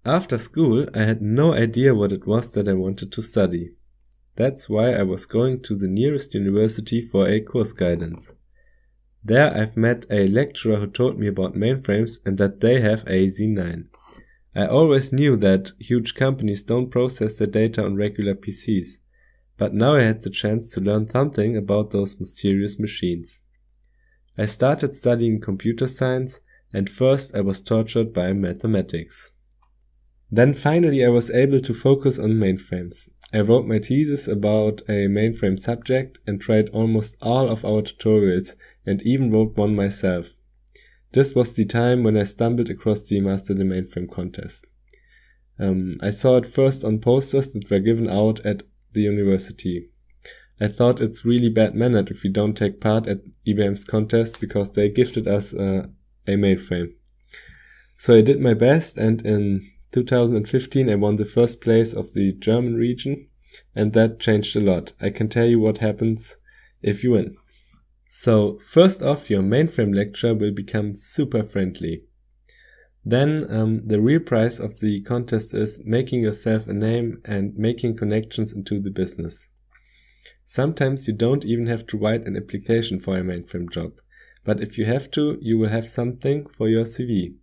After school, I had no idea what it was that I wanted to study. That's why I was going to the nearest university for a course guidance. There I've met a lecturer who told me about mainframes and that they have a Z9. I always knew that huge companies don't process their data on regular PCs, but now I had the chance to learn something about those mysterious machines. I started studying computer science, and first I was tortured by mathematics. Then finally I was able to focus on mainframes. I wrote my thesis about a mainframe subject and tried almost all of our tutorials and even wrote one myself. This was the time when I stumbled across the Master the Mainframe contest. I saw it first on posters that were given out at the university. I thought it's really bad mannered if we don't take part at IBM's contest because they gifted us a mainframe. So I did my best, and in 2015 I won the first place of the German region, and that changed a lot. I can tell you what happens if you win. So first off, your mainframe lecturer will become super friendly. Then the real prize of the contest is making yourself a name and making connections into the business. Sometimes you don't even have to write an application for a mainframe job, but if you have to, you will have something for your CV.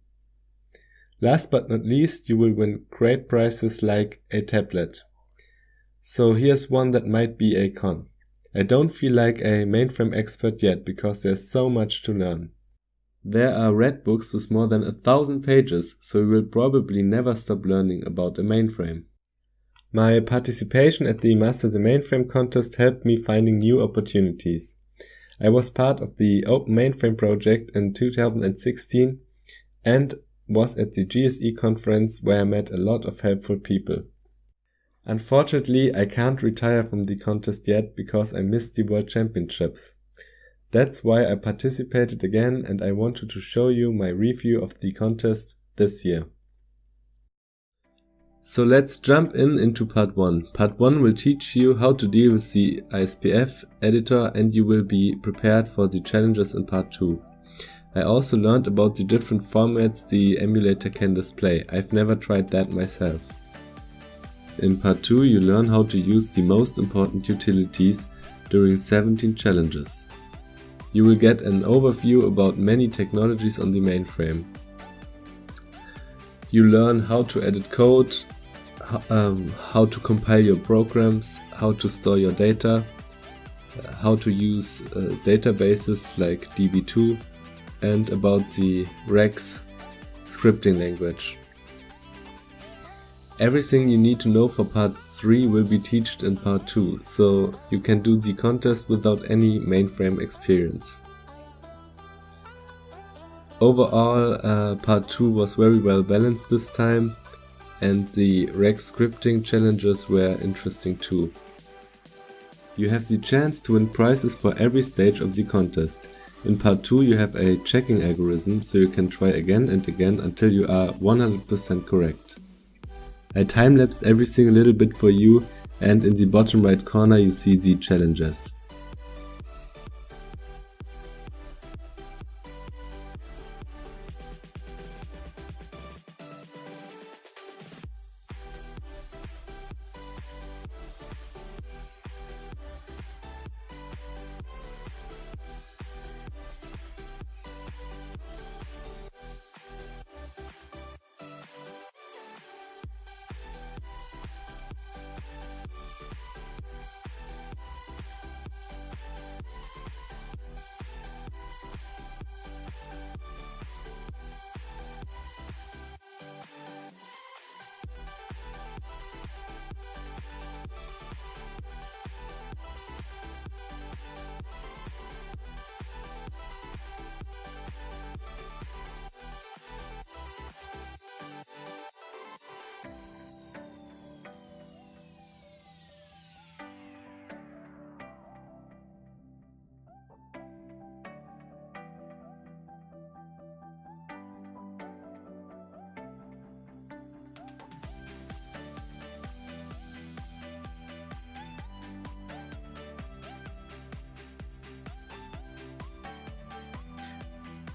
Last but not least, you will win great prizes like a tablet. So here's one that might be a con. I don't feel like a mainframe expert yet because there's so much to learn. There are red books with more than 1,000 pages, so you will probably never stop learning about a mainframe. My participation at the Master the Mainframe contest helped me finding new opportunities. I was part of the Open Mainframe project in 2016 and was at the GSE conference where I met a lot of helpful people. Unfortunately, I can't retire from the contest yet because I missed the World Championships. That's why I participated again, and I wanted to show you my review of the contest this year. So let's jump into part 1. Part 1 will teach you how to deal with the ISPF editor, and you will be prepared for the challenges in part 2. I also learned about the different formats the emulator can display. I've never tried that myself. In part 2 you learn how to use the most important utilities during 17 challenges. You will get an overview about many technologies on the mainframe. You learn how to edit code, how to compile your programs, how to store your data, how to use databases like DB2, and about the Rex scripting language. Everything you need to know for part 3 will be taught in part 2, so you can do the contest without any mainframe experience. Overall, part 2 was very well balanced this time, and the Rex scripting challenges were interesting too. You have the chance to win prizes for every stage of the contest. In part 2 you have a checking algorithm, so you can try again and again until you are 100% correct. I time-lapsed everything a little bit for you, and in the bottom right corner you see the challenges.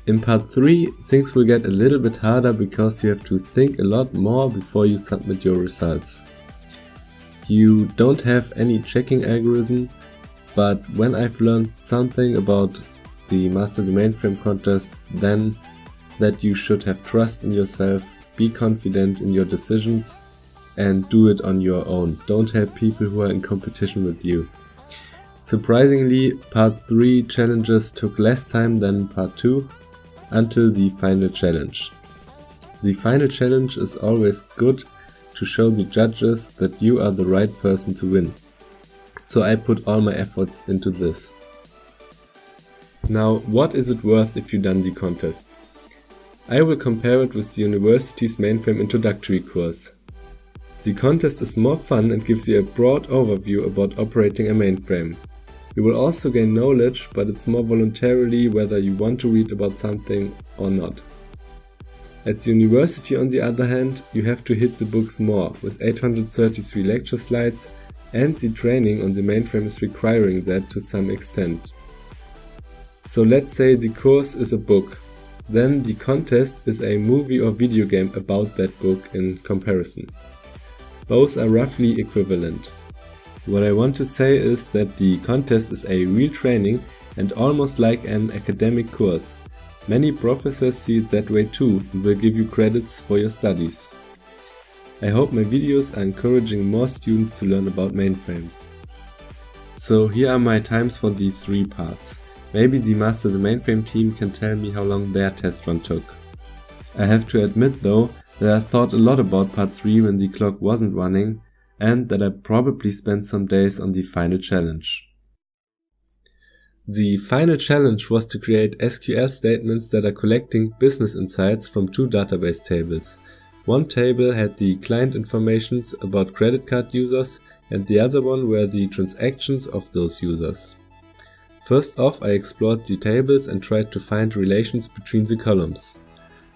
In part 3, things will get a little bit harder because you have to think a lot more before you submit your results. You don't have any checking algorithm, but when I've learned something about the Master the Mainframe contest, then that you should have trust in yourself, be confident in your decisions, and do it on your own. Don't help people who are in competition with you. Surprisingly, part 3 challenges took less time than part 2 until the final challenge. The final challenge is always good to show the judges that you are the right person to win. So I put all my efforts into this. Now, what is it worth if you done the contest? I will compare it with the university's Mainframe introductory course. The contest is more fun and gives you a broad overview about operating a mainframe. You will also gain knowledge, but it's more voluntarily whether you want to read about something or not. At the university, on the other hand, you have to hit the books more, with 833 lecture slides, and the training on the mainframe is requiring that to some extent. So let's say the course is a book, then the contest is a movie or video game about that book in comparison. Both are roughly equivalent. What I want to say is that the contest is a real training and almost like an academic course. Many professors see it that way too and will give you credits for your studies. I hope my videos are encouraging more students to learn about mainframes. So here are my times for these 3 parts. Maybe the Master the Mainframe team can tell me how long their test run took. I have to admit though that I thought a lot about part 3 when the clock wasn't running, and that I probably spent some days on the final challenge. The final challenge was to create SQL statements that are collecting business insights from 2 database tables. One table had the client informations about credit card users and the other one were the transactions of those users. First off, I explored the tables and tried to find relations between the columns.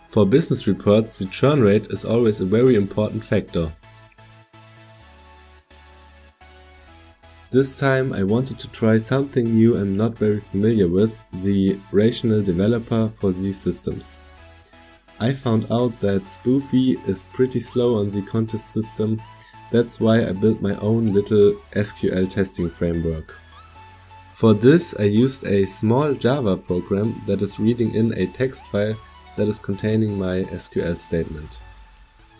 For business reports, the churn rate is always a very important factor. This time I wanted to try something new I'm not very familiar with, the rational developer for these systems. I found out that Spoofy is pretty slow on the contest system, that's why I built my own little SQL testing framework. For this I used a small Java program that is reading in a text file that is containing my SQL statement.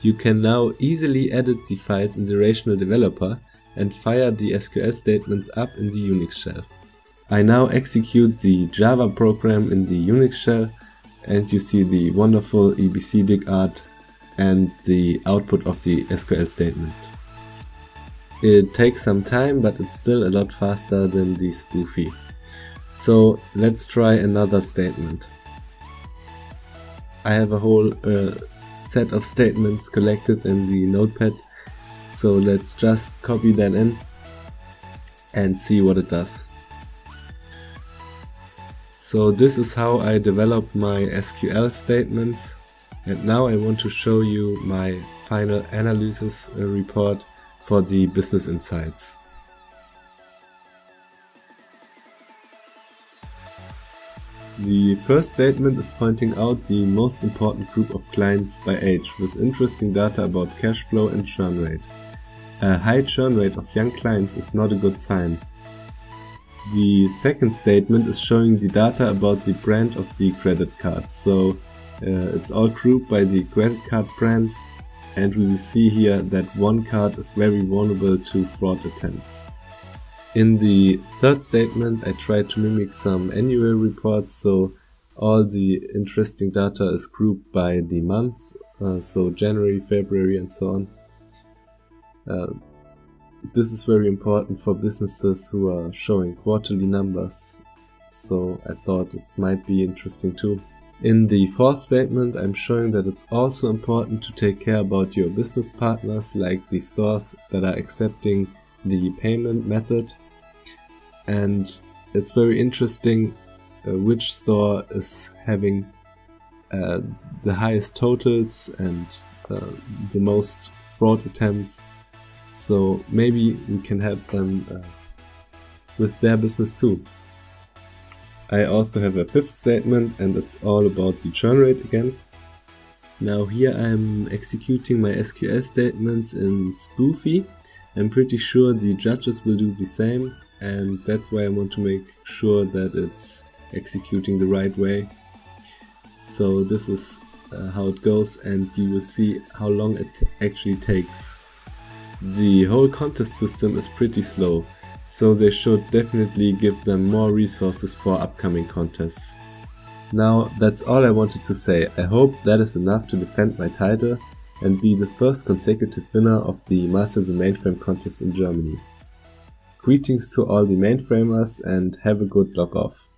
You can now easily edit the files in the rational developer and fire the SQL statements up in the Unix shell. I now execute the Java program in the Unix shell and you see the wonderful EBC big art and the output of the SQL statement. It takes some time, but it's still a lot faster than the Spoofy. So let's try another statement. I have a whole set of statements collected in the notepad, so let's just copy that in and see what it does. So this is how I develop my SQL statements, and now I want to show you my final analysis report for the business insights. The first statement is pointing out the most important group of clients by age, with interesting data about cash flow and churn rate. A high churn rate of young clients is not a good sign. The second statement is showing the data about the brand of the credit cards. So it's all grouped by the credit card brand, and we will see here that one card is very vulnerable to fraud attempts. In the third statement I tried to mimic some annual reports, so all the interesting data is grouped by the month, so January, February and so on. This is very important for businesses who are showing quarterly numbers, so I thought it might be interesting too. In the fourth statement I'm showing that it's also important to take care about your business partners, like the stores that are accepting the payment method, and it's very interesting which store is having the highest totals and the most fraud attempts, so maybe we can help them with their business too. I also have a fifth statement, and it's all about the churn rate again. Now here I'm executing my SQL statements in Spoofy. I'm pretty sure the judges will do the same, and that's why I want to make sure that it's executing the right way. So this is how it goes, and you will see how long it actually takes. The whole contest system is pretty slow, so they should definitely give them more resources for upcoming contests. Now that's all I wanted to say. I hope that is enough to defend my title and be the first consecutive winner of the Master the Mainframe contest in Germany. Greetings to all the mainframers and have a good log off.